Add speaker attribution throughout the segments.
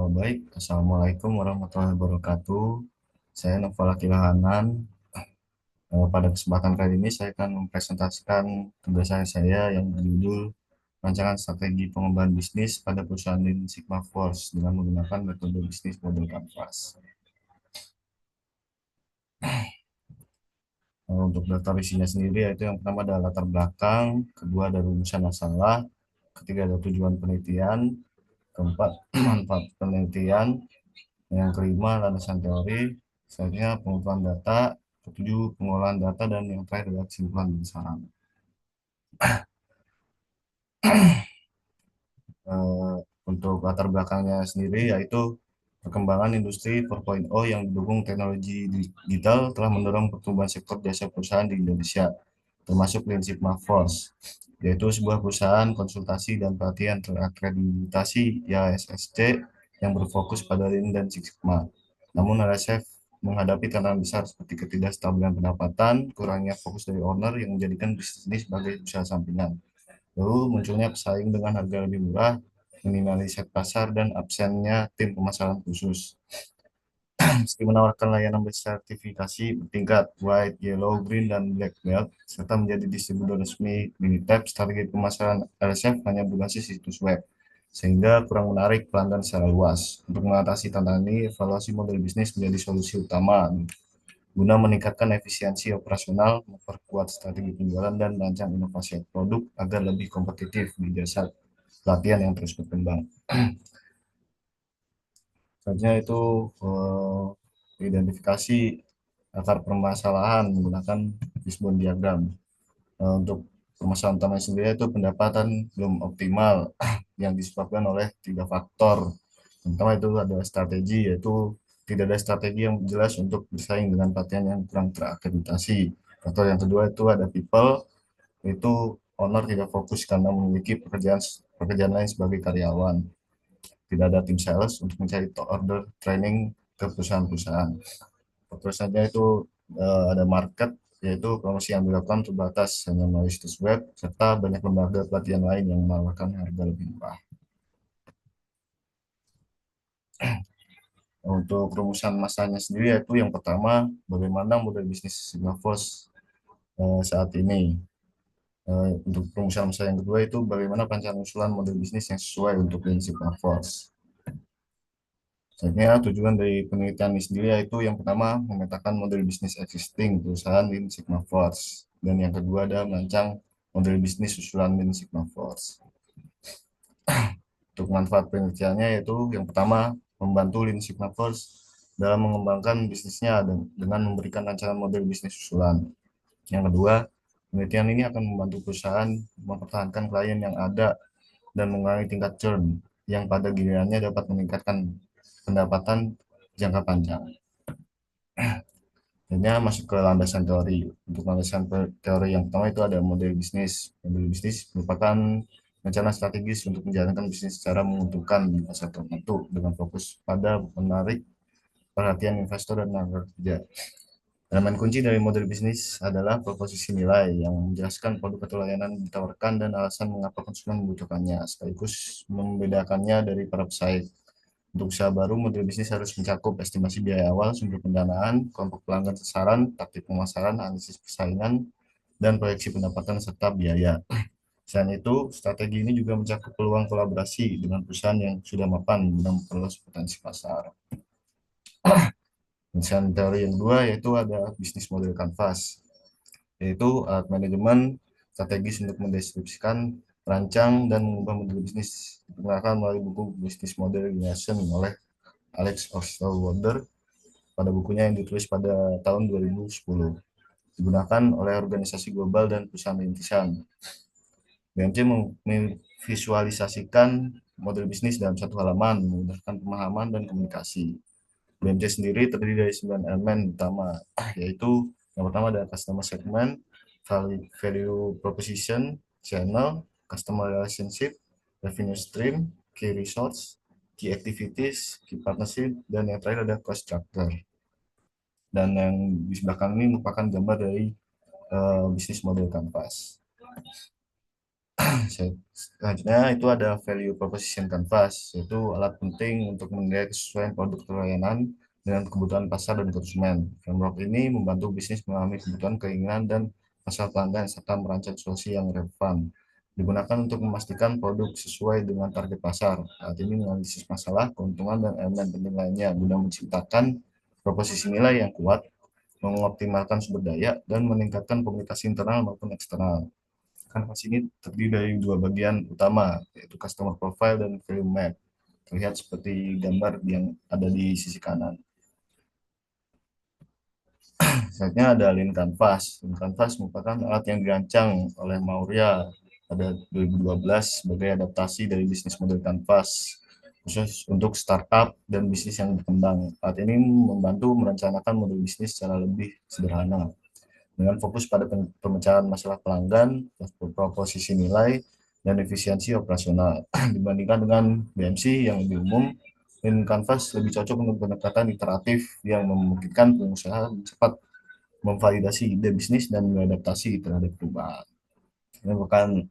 Speaker 1: Baik, Assalamualaikum warahmatullahi wabarakatuh. Saya Noval Kilahanan. Pada kesempatan kali ini saya akan mempresentasikan tugas saya yang berjudul Rancangan Strategi Pengembangan Bisnis pada Perusahaan Lean Sigma Force dengan menggunakan metode bisnis model Canvas. Untuk daftar isinya sendiri yaitu yang pertama adalah latar belakang, kedua ada rumusan masalah, ketiga ada tujuan penelitian, keempat manfaat penelitian, yang kelima landasan teori, selanjutnya pengumpulan data, ketujuh pengolahan data, dan yang terakhir adalah kesimpulan dan saran. Eh, untuk latar belakangnya sendiri yaitu perkembangan industri 4.0 yang didukung teknologi digital telah mendorong pertumbuhan sektor jasa perusahaan di Indonesia, termasuk Lean Sigma Force, yaitu sebuah perusahaan konsultasi dan pelatihan terakreditasi IASSC yang berfokus pada Lean dan Six Sigma. Namun RSF menghadapi tantangan besar seperti ketidakstabilan pendapatan, kurangnya fokus dari owner yang menjadikan bisnis ini sebagai usaha sampingan. Lalu munculnya pesaing dengan harga lebih murah, minimalisasi pasar, dan absennya tim pemasaran khusus. Meski menawarkan layanan bersertifikasi bertingkat White, Yellow, Green, dan Black Belt, serta menjadi distributor resmi Minitab, strategi pemasaran RSF hanya berbasis situs web, sehingga kurang menarik pelanggan secara luas. Untuk mengatasi tantangan ini, evaluasi model bisnis menjadi solusi utama guna meningkatkan efisiensi operasional, memperkuat strategi penjualan, dan merancang inovasi produk agar lebih kompetitif di jasa pelatihan yang terus berkembang. Selanjutnya itu identifikasi akar permasalahan menggunakan fishbone diagram. Untuk permasalahan utama sendiri itu pendapatan belum optimal yang disebabkan oleh tiga faktor. Pertama itu adalah strategi, yaitu tidak ada strategi yang jelas untuk bersaing dengan pelatihan yang kurang terakreditasi. Faktor yang kedua itu ada people, itu owner tidak fokus karena memiliki pekerjaan lain sebagai karyawan. Tidak ada tim sales untuk mencari order training ke perusahaan-perusahaan. Terus saja itu ada market, yaitu promosi yang dilakukan terbatas hanya melalui situs web, serta banyak lembaga pelatihan lain yang menawarkan harga lebih murah. Untuk rumusan masanya sendiri yaitu yang pertama, bagaimana model bisnis Singapore saat ini. Untuk rumusan masa yang kedua itu bagaimana perencanaan usulan model bisnis yang sesuai untuk prinsip Force. Sebenarnya tujuan dari penelitian ini sendiri yaitu yang pertama memetakan model bisnis existing perusahaan Lean Sigma Force, dan yang kedua ada merancang model bisnis susulan Lean Sigma Force. Untuk manfaat penelitiannya yaitu yang pertama membantu Lean Sigma Force dalam mengembangkan bisnisnya dengan memberikan rancangan model bisnis susulan. Yang kedua, penelitian ini akan membantu perusahaan mempertahankan klien yang ada dan mengurangi tingkat churn yang pada gilirannya dapat meningkatkan pendapatan jangka panjang. Akhirnya masuk ke landasan teori. Untuk landasan teori yang pertama itu ada model bisnis. Model bisnis merupakan rencana strategis untuk menjalankan bisnis secara menguntungkan di masa tertentu dengan fokus pada menarik perhatian investor dan tenaga kerja. Elemen kunci dari model bisnis adalah proposisi nilai yang menjelaskan produk atau layanan yang ditawarkan dan alasan mengapa konsumen membutuhkannya, sekaligus membedakannya dari para pesaing. Untuk usaha baru, model bisnis harus mencakup estimasi biaya awal, sumber pendanaan, kelompok pelanggan sasaran, taktik pemasaran, analisis persaingan, dan proyeksi pendapatan serta biaya. Selain itu, strategi ini juga mencakup peluang kolaborasi dengan perusahaan yang sudah mapan dan memperluas potensi pasar. Misalnya teori yang kedua yaitu ada bisnis model canvas, yaitu alat manajemen strategis untuk mendeskripsikan, merancang, dan mengubah model bisnis. Diperkenalkan melalui buku Business Model Generation oleh Alex Osterwalder pada bukunya yang ditulis pada tahun 2010. Digunakan oleh organisasi global dan perusahaan rintisan. BMC memvisualisasikan model bisnis dalam satu halaman, memudahkan pemahaman dan komunikasi. BMC sendiri terdiri dari 9 elemen utama, yaitu yang pertama adalah customer segment, value proposition, channel, customer relationship, revenue stream, key resource, key activities, key partnership, dan yang terakhir ada cost structure. Dan yang di sebelah kanan ini merupakan gambar dari bisnis model Canvas. Selanjutnya itu ada value proposition canvas, yaitu alat penting untuk menilai kesesuaian produk atau layanan dengan kebutuhan pasar dan konsumen. Framework ini membantu bisnis memahami kebutuhan, keinginan, dan masalah pelanggan serta merancang solusi yang relevan. Digunakan untuk memastikan produk sesuai dengan target pasar. Alat ini menganalisis masalah, keuntungan, dan elemen penting lainnya guna menciptakan proposisi nilai yang kuat, mengoptimalkan sumber daya, dan meningkatkan komunikasi internal maupun eksternal. Kanvas ini terdiri dari dua bagian utama, yaitu customer profile dan value map. Terlihat seperti gambar yang ada di sisi kanan. Selanjutnya ada Lean Canvas. Lean Canvas merupakan alat yang dirancang oleh Maurya pada 2012 sebagai adaptasi dari bisnis model Canvas khusus untuk startup dan bisnis yang berkembang. Alat ini membantu merencanakan model bisnis secara lebih sederhana dengan fokus pada pemecahan masalah pelanggan, proposisi nilai, dan efisiensi operasional. Dibandingkan dengan BMC yang lebih umum, dan Canvas lebih cocok untuk pendekatan iteratif yang memungkinkan pengusaha cepat memvalidasi ide bisnis dan beradaptasi terhadap perubahan. Ini bukan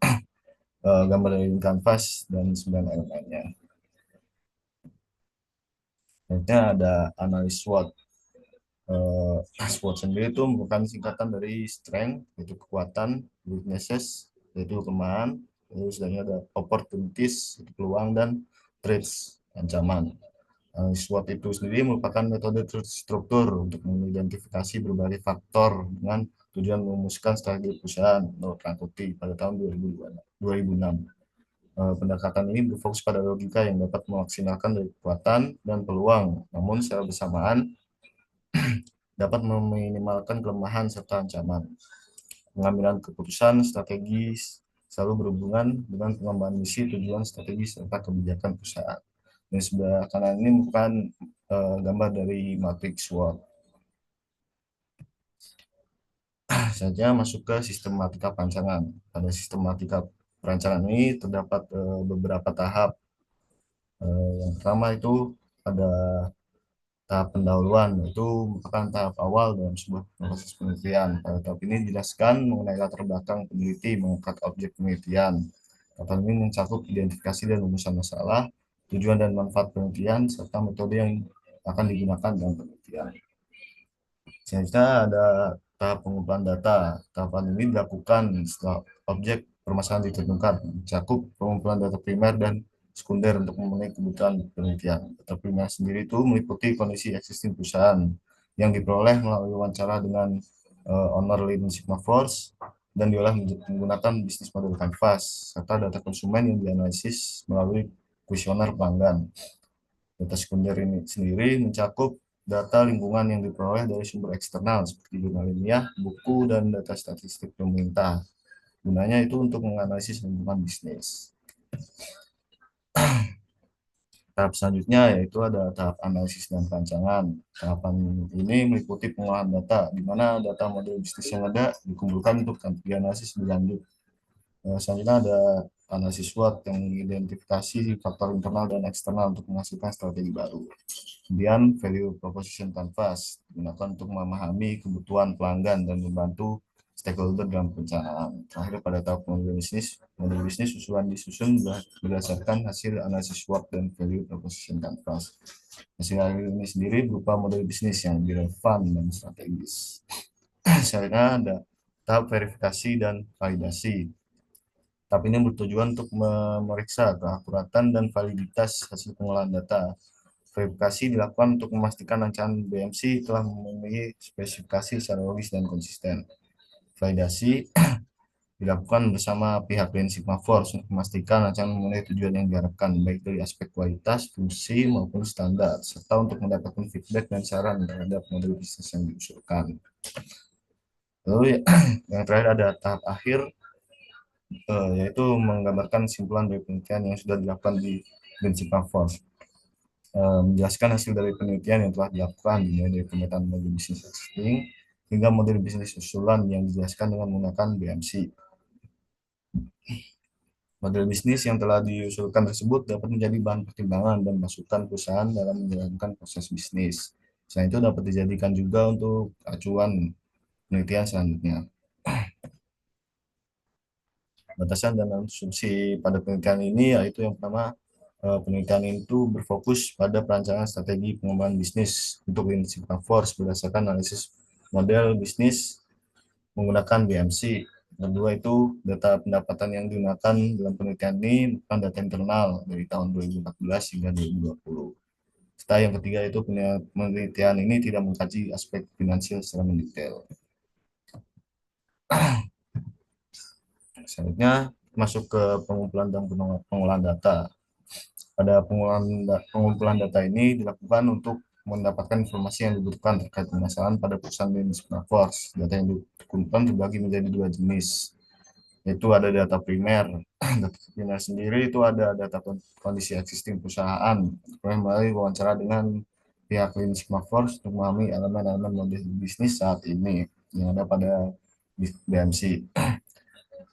Speaker 1: gambar dari Canvas dan 9 elemennya. Selanjutnya ada analis SWOT. SWOT sendiri itu merupakan singkatan dari strength, yaitu kekuatan, weaknesses, yaitu kelemahan, terus ada opportunities, yaitu peluang, dan threats, ancaman. SWOT itu sendiri merupakan metode terstruktur untuk mengidentifikasi berbagai faktor dengan tujuan merumuskan strategi perusahaan menurut Rangkuti pada tahun 2006. Pendekatan ini berfokus pada logika yang dapat memaksimalkan dari kekuatan dan peluang, namun secara bersamaan dapat meminimalkan kelemahan serta ancaman. Pengambilan keputusan strategis selalu berhubungan dengan pengembangan misi, tujuan, strategi, serta kebijakan perusahaan. Dan sebelah kanan ini merupakan gambar dari matriks SWOT. Saja masuk ke sistematika perancangan. Pada sistematika perancangan ini terdapat beberapa tahap. Yang pertama itu ada tahap pendahuluan, itu merupakan tahap awal dalam sebuah proses penelitian. Pada tahap ini dijelaskan mengenai latar belakang peneliti, mengangkat objek penelitian. Tahap ini mencakup identifikasi dan rumusan masalah, tujuan dan manfaat penelitian, serta metode yang akan digunakan dalam penelitian. Selanjutnya ada tahap pengumpulan data. Tahapan ini dilakukan setelah objek permasalahan ditentukan, mencakup pengumpulan data primer dan sekunder untuk memenuhi kebutuhan penelitian. Data primer sendiri itu meliputi kondisi existing perusahaan yang diperoleh melalui wawancara dengan owner Lean Sigma Force dan diolah menggunakan bisnis model Canvas, serta data konsumen yang dianalisis melalui kuesioner pelanggan. Data sekunder ini sendiri mencakup data lingkungan yang diperoleh dari sumber eksternal seperti jurnal ilmiah, buku, dan data statistik pemerintah. Gunanya itu untuk menganalisis lingkungan bisnis. Tahap selanjutnya yaitu ada tahap analisis dan perancangan. Tahapan ini meliputi pengolahan data, di mana data model bisnis yang ada dikumpulkan untuk dianalisis lebih lanjut. Selanjutnya ada analisis SWOT yang mengidentifikasi faktor internal dan eksternal untuk menghasilkan strategi baru. Kemudian value proposition canvas digunakan untuk memahami kebutuhan pelanggan dan membantu stakeholder dalam perencanaan. Terakhir pada tahap model bisnis usulan disusun berdasarkan hasil analisis SWOT dan value proposition canvas. Hasil ini sendiri berupa model bisnis yang lebih relevan dan strategis. Selanjutnya ada tahap verifikasi dan validasi. Tahap ini bertujuan untuk memeriksa keakuratan dan validitas hasil pengolahan data. Verifikasi dilakukan untuk memastikan rancangan BMC telah memenuhi spesifikasi secara logis dan konsisten. Validasi dilakukan bersama pihak Lean Sigma Force untuk memastikan rancangan memenuhi tujuan yang diharapkan, baik dari aspek kualitas, fungsi, maupun standar, serta untuk mendapatkan feedback dan saran terhadap model bisnis yang diusulkan. Lalu yang terakhir ada tahap akhir, yaitu menggambarkan kesimpulan dari penelitian yang sudah dilakukan di Lean Sigma Force. Menjelaskan hasil dari penelitian yang telah dilakukan, mulai dari pemetaan model bisnis existing hingga model bisnis usulan yang dijelaskan dengan menggunakan BMC. Model bisnis yang telah diusulkan tersebut dapat menjadi bahan pertimbangan dan masukan perusahaan dalam menjalankan proses bisnis. Selain itu dapat dijadikan juga untuk acuan penelitian selanjutnya. Batasan dan asumsi pada penelitian ini yaitu yang pertama, penelitian itu berfokus pada perancangan strategi pengembangan bisnis untuk Lean Sigma Force berdasarkan analisis model bisnis menggunakan BMC. Kedua itu data pendapatan yang digunakan dalam penelitian ini bukan data internal dari tahun 2014 hingga 2020. Serta yang ketiga itu penelitian ini tidak mengkaji aspek finansial secara mendetail. Selanjutnya masuk ke pengumpulan dan pengolahan data. Pada pengumpulan data ini dilakukan untuk mendapatkan informasi yang dibutuhkan terkait permasalahan pada perusahaan bisnis Force. Data yang dikumpulkan dibagi menjadi dua jenis, yaitu ada data primer. Data primer sendiri itu ada data kondisi existing perusahaan, melalui wawancara dengan pihak Lean Sigma Force untuk memahami elemen-elemen model bisnis saat ini yang ada pada BMC.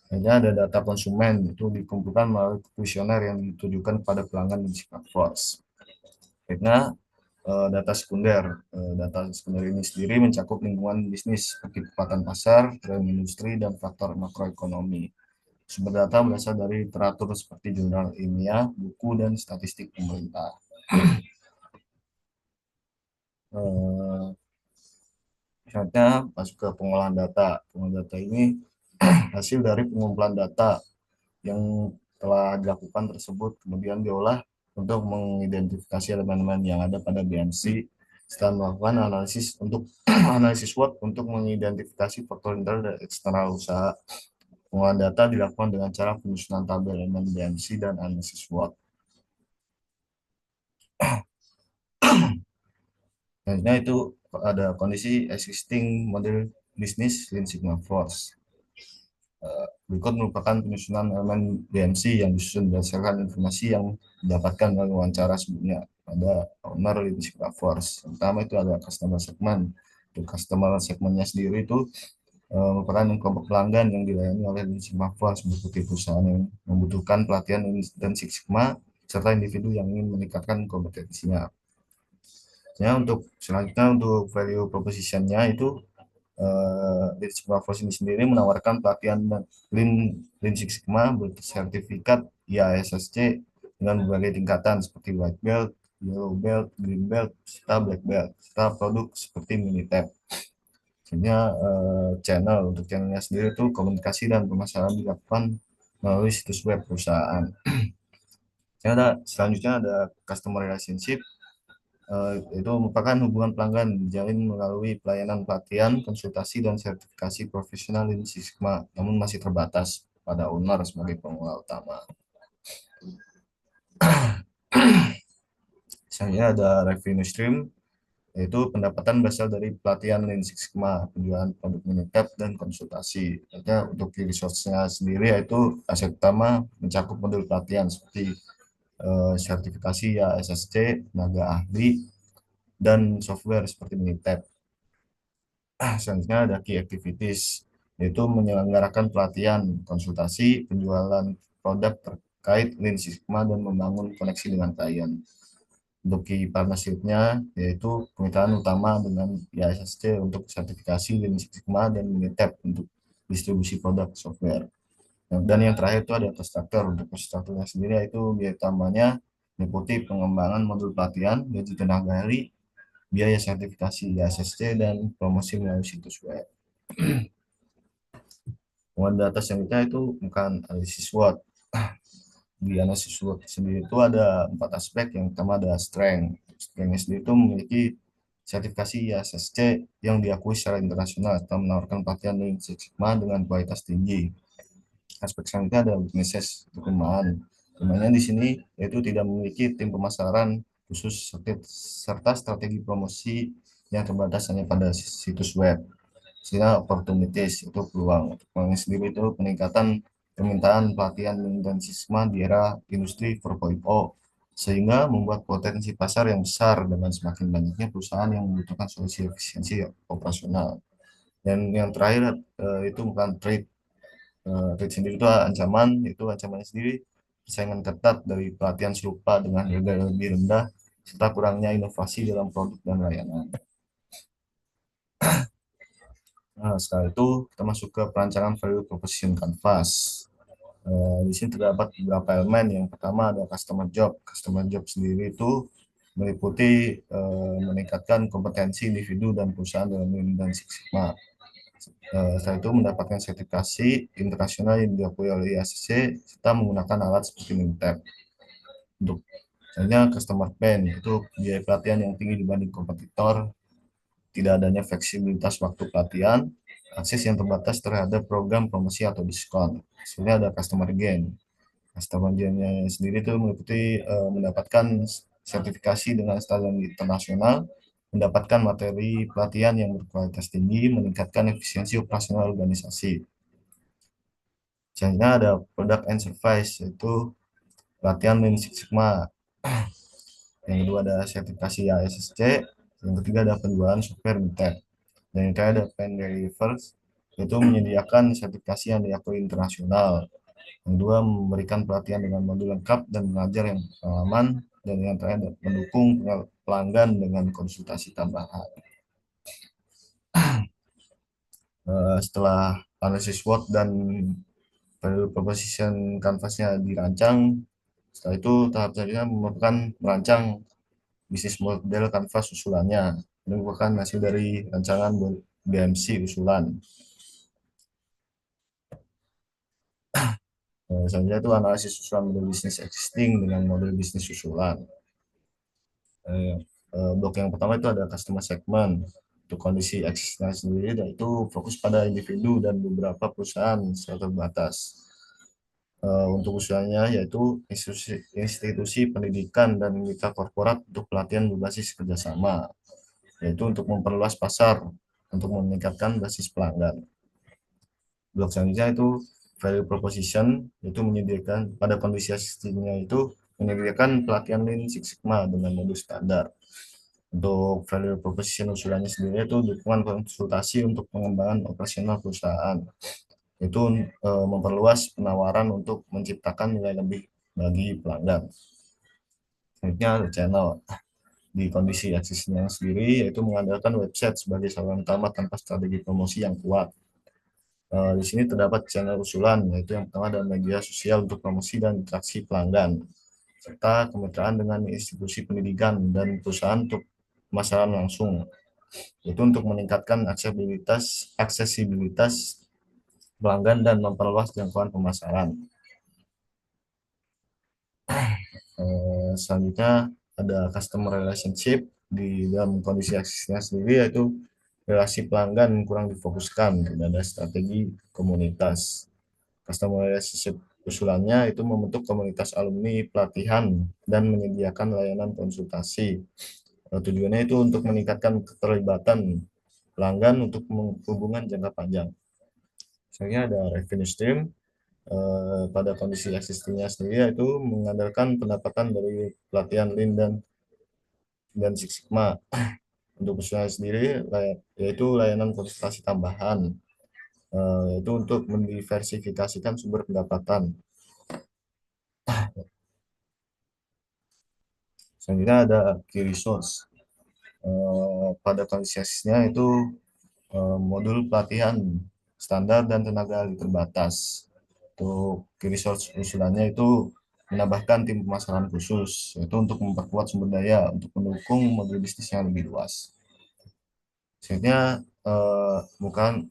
Speaker 1: Hanya ada data konsumen itu dikumpulkan melalui kuesioner yang ditujukan pada pelanggan di Force. Karena data sekunder. Data sekunder ini sendiri mencakup lingkungan bisnis seperti kekuatan pasar, tren industri, dan faktor makroekonomi. Sumber data berasal dari literatur seperti jurnal ilmiah, buku, dan statistik pemerintah. Misalnya masuk ke pengolahan data. Pengolahan data ini hasil dari pengumpulan data yang telah dilakukan tersebut kemudian diolah untuk mengidentifikasi elemen-elemen yang ada pada BMC setelah melakukan analisis untuk analisis SWOT untuk mengidentifikasi faktor internal dan eksternal usaha. Pengolahan data dilakukan dengan cara penyusunan tabel elemen BMC dan analisis SWOT. Selanjutnya itu ada kondisi existing model bisnis Lean Sigma Force. Berikut merupakan penyusunan elemen BMC yang disusun berdasarkan informasi yang didapatkan melalui wawancara sebelumnya pada owner Lean Sigma Force. Yang pertama itu ada customer segment. Untuk customer segmentnya sendiri itu merupakan kelompok pelanggan yang dilayani oleh Lean Sigma Force, meliputi perusahaan yang membutuhkan pelatihan dan Six Sigma serta individu yang ingin meningkatkan kompetensinya. Ya, untuk selanjutnya untuk value proposition-nya itu Lean Sigma Force ini sendiri menawarkan pelatihan Lean, Lean Six Sigma bersertifikat IASSC dengan berbagai tingkatan seperti white belt, yellow belt, green belt, serta black belt, serta produk seperti Minitab. Sehingga channel untuk channelnya sendiri itu komunikasi dan pemasaran dilakukan melalui situs web perusahaan. Selanjutnya ada customer relationship, itu merupakan hubungan pelanggan dijalin melalui pelayanan pelatihan, konsultasi, dan sertifikasi profesional Lean Six Sigma, namun masih terbatas pada owner sebagai pengelola utama. Misalnya ada revenue stream, yaitu pendapatan berasal dari pelatihan Lean Six Sigma, penjualan produk Minitab, dan konsultasi. Artinya untuk resource-nya sendiri yaitu aset utama mencakup modul pelatihan seperti sertifikasi ya SSC, tenaga ahli, dan software seperti Minitab. Selanjutnya ada key activities, yaitu menyelenggarakan pelatihan, konsultasi, penjualan produk terkait Lean Six Sigma, dan membangun koneksi dengan klien. Untuk key partnership-nya, yaitu kemitraan utama dengan IASSC untuk sertifikasi Lean Six Sigma dan Minitab untuk distribusi produk software. Dan yang terakhir itu ada cost structure. Untuk cost structure-nya sendiri yaitu biaya utamanya meliputi pengembangan modul pelatihan, gaji tenaga ahli, biaya sertifikasi IASSC, dan promosi melalui situs web. Penguatan data selanjutnya itu bukan analisis SWOT. Di analisis SWOT sendiri itu ada 4 aspek. Yang pertama ada strength. Strength sendiri itu memiliki sertifikasi IASSC yang diakui secara internasional atau menawarkan pelatihan Lean Six Sigma dengan kualitas tinggi. Aspek selanjutnya ada weaknesses, kelemahan. Kelemahannya di sini yaitu tidak memiliki tim pemasaran khusus serta strategi promosi yang terbatas hanya pada situs web. Sehingga opportunities itu peluang. Peluang sendiri itu peningkatan permintaan pelatihan dan sisma di era industri 4.0 sehingga membuat potensi pasar yang besar dengan semakin banyaknya perusahaan yang membutuhkan solusi efisiensi operasional. Dan yang terakhir itu bukan trade. Trade sendiri itu ancaman, itu ancamannya sendiri persaingan ketat dari pelatihan serupa dengan harga lebih rendah serta kurangnya inovasi dalam produk dan layanan. Nah, setelah itu kita masuk ke perancangan value proposition canvas. Di sini terdapat beberapa elemen. Yang pertama ada customer job. Customer job sendiri itu meliputi meningkatkan kompetensi individu dan perusahaan dalam Lean dan Six Sigma. Setelah itu mendapatkan sertifikasi internasional yang diakui oleh IACC serta menggunakan alat seperti Mintep. Untuk misalnya customer pain itu biaya pelatihan yang tinggi dibanding kompetitor, tidak adanya fleksibilitas waktu pelatihan, akses yang terbatas terhadap program promosi atau diskon. Sebenarnya ada customer gain. Customer gain-nya sendiri itu meliputi mendapatkan sertifikasi dengan standar internasional, mendapatkan materi pelatihan yang berkualitas tinggi, meningkatkan efisiensi operasional organisasi. Selanjutnya ada product and service, yaitu pelatihan Lean Six Sigma. Yang kedua ada sertifikasi ASSC, yang ketiga ada penjualan software Mintep. Dan yang terakhir ada Pen Delivers, yaitu menyediakan sertifikasi yang diakui internasional. Yang kedua memberikan pelatihan dengan modul lengkap dan mengajar yang pengalaman. Dan yang terakhir mendukung pelanggan dengan konsultasi tambahan. Setelah analisis SWOT dan value proposition canvasnya dirancang, setelah itu tahap selanjutnya merupakan merancang bisnis model kanvas usulannya. Ini merupakan hasil dari rancangan BMC usulan. Selanjutnya itu analisis usulan model bisnis existing dengan model bisnis usulan. Eh, Blok yang pertama itu ada customer segment. Untuk kondisi eksisnya sendiri, yaitu fokus pada individu dan beberapa perusahaan secara terbatas. Untuk usulannya yaitu institusi pendidikan dan mitra korporat untuk pelatihan berbasis kerjasama, yaitu untuk memperluas pasar untuk meningkatkan basis pelanggan. Blok selanjutnya itu value proposition, yaitu menyediakan pada kondisi aslinya itu menyediakan pelatihan Lean Six Sigma dengan modul standar. Untuk value proposition usulannya sendiri itu dukungan konsultasi untuk pengembangan operasional perusahaan. Itu memperluas penawaran untuk menciptakan nilai lebih bagi pelanggan. Selanjutnya ada channel. Di kondisi eksisnya sendiri yaitu mengandalkan website sebagai saluran utama tanpa strategi promosi yang kuat. Di sini terdapat channel usulan, yaitu yang pertama ada media sosial untuk promosi dan interaksi pelanggan, serta kemitraan dengan institusi pendidikan dan perusahaan untuk pemasaran langsung, yaitu untuk meningkatkan aksesibilitas pelanggan dan memperluas jangkauan pemasaran. Selanjutnya ada customer relationship. Di dalam kondisi aksesnya sendiri yaitu relasi pelanggan kurang difokuskan, tidak ada strategi komunitas. Customer relationship usulannya itu membentuk komunitas alumni pelatihan dan menyediakan layanan konsultasi. Tujuannya itu untuk meningkatkan keterlibatan pelanggan untuk hubungan jangka panjang. Misalnya ada revenue stream. Pada kondisi existingnya sendiri yaitu mengandalkan pendapatan dari pelatihan Lean dan Six Sigma. Untuk usaha sendiri yaitu layanan konsultasi tambahan, yaitu untuk mendiversifikasikan sumber pendapatan. Selanjutnya ada key resource. Pada kondisi existingnya itu modul pelatihan standar dan tenaga ahli terbatas. Untuk key resource usulannya itu menambahkan tim pemasaran khusus, yaitu untuk memperkuat sumber daya untuk mendukung model bisnis yang lebih luas. Selanjutnya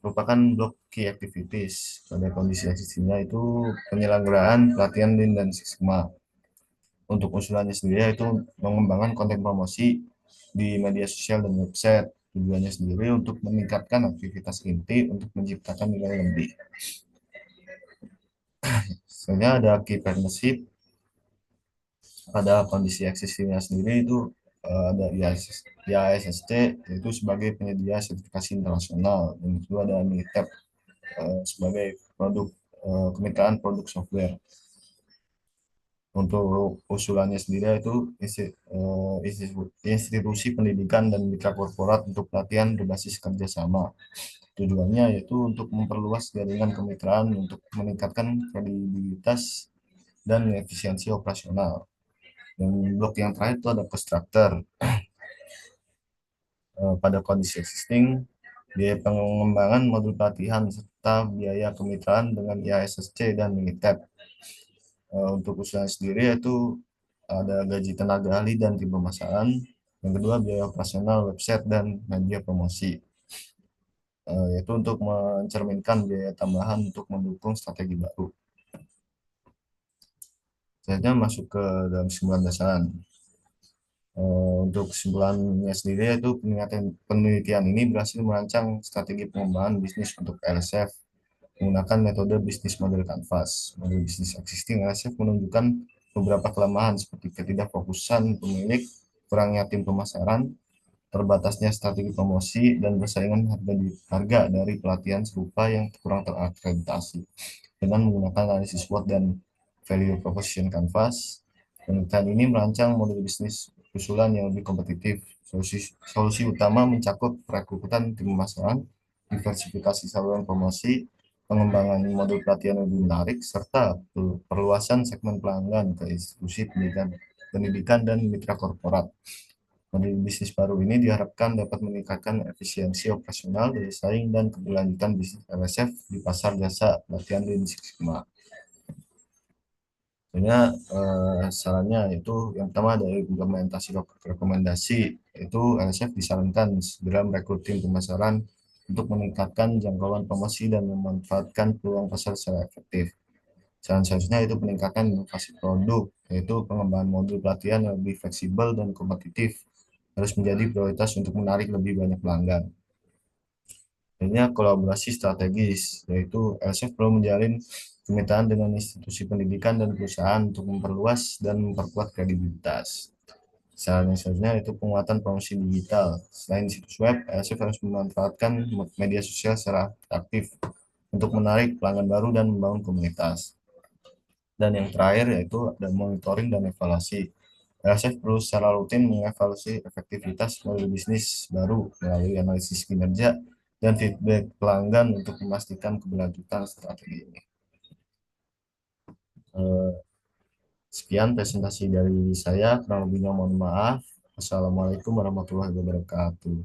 Speaker 1: merupakan blok key activities. Pada kondisi existingnya itu penyelenggaraan pelatihan Lean dan Six Sigma. Untuk usulannya sendiri itu mengembangkan konten promosi di media sosial dan website. Tujuannya sendiri untuk meningkatkan aktivitas inti untuk menciptakan nilai lebih. Selanjutnya ada key partnership. Pada kondisi eksistingnya sendiri itu ada IASSC, yaitu sebagai penyedia sertifikasi internasional, dan kedua ada MITEP sebagai produk kemitraan produk software. Untuk usulannya sendiri itu institusi pendidikan dan mitra korporat untuk pelatihan berbasis kerjasama. Tujuannya yaitu untuk memperluas jaringan kemitraan untuk meningkatkan kredibilitas dan efisiensi operasional. Yang blok yang terakhir itu ada constructor. Pada kondisi existing, biaya pengembangan modul pelatihan serta biaya kemitraan dengan IASSC dan MITEP. Untuk usaha sendiri yaitu ada gaji tenaga ahli dan tim pemasaran. Yang kedua biaya operasional website dan media promosi. Yaitu untuk mencerminkan biaya tambahan untuk mendukung strategi baru. Selanjutnya masuk ke dalam kesimpulan dasar. Untuk kesimpulannya sendiri yaitu penelitian ini berhasil merancang strategi pengembangan bisnis untuk LSF menggunakan metode bisnis model Canvas. Model bisnis existing LSF menunjukkan beberapa kelemahan seperti ketidakfokusan pemilik, kurangnya tim pemasaran, terbatasnya strategi promosi, dan persaingan harga dari pelatihan serupa yang kurang terakreditasi. Dengan menggunakan analisis SWOT dan value proposition Canvas, penelitian ini merancang model bisnis usulan yang lebih kompetitif. Solusi utama mencakup perekrutan tim pemasaran, diversifikasi saluran promosi, pengembangan modul pelatihan yang lebih menarik, serta perluasan segmen pelanggan ke institusi pendidikan dan mitra korporat. Model bisnis baru ini diharapkan dapat meningkatkan efisiensi operasional, daya saing, dan keberlanjutan bisnis LSF di pasar jasa pelatihan Lean Six Sigma. Sebenarnya sarannya itu yang pertama dari implementasi rekomendasi itu LSF disarankan segera merekrut tim pemasaran untuk meningkatkan jangkauan promosi dan memanfaatkan peluang pasar secara efektif. Saran selanjutnya itu peningkatan inovasi produk, yaitu pengembangan modul pelatihan yang lebih fleksibel dan kompetitif harus menjadi prioritas untuk menarik lebih banyak pelanggan. Akhirnya kolaborasi strategis, yaitu LSF perlu menjalin kemitraan dengan institusi pendidikan dan perusahaan untuk memperluas dan memperkuat kredibilitas. Salah satunya itu penguatan promosi digital. Selain situs web, LSF harus memanfaatkan media sosial secara aktif untuk menarik pelanggan baru dan membangun komunitas. Dan yang terakhir yaitu ada monitoring dan evaluasi. LSF perlu secara rutin mengevaluasi efektivitas model bisnis baru melalui analisis kinerja dan feedback pelanggan untuk memastikan keberlanjutan strategi ini. Eh, Sekian presentasi dari saya, kurang lebihnya mohon maaf. Assalamualaikum warahmatullahi wabarakatuh.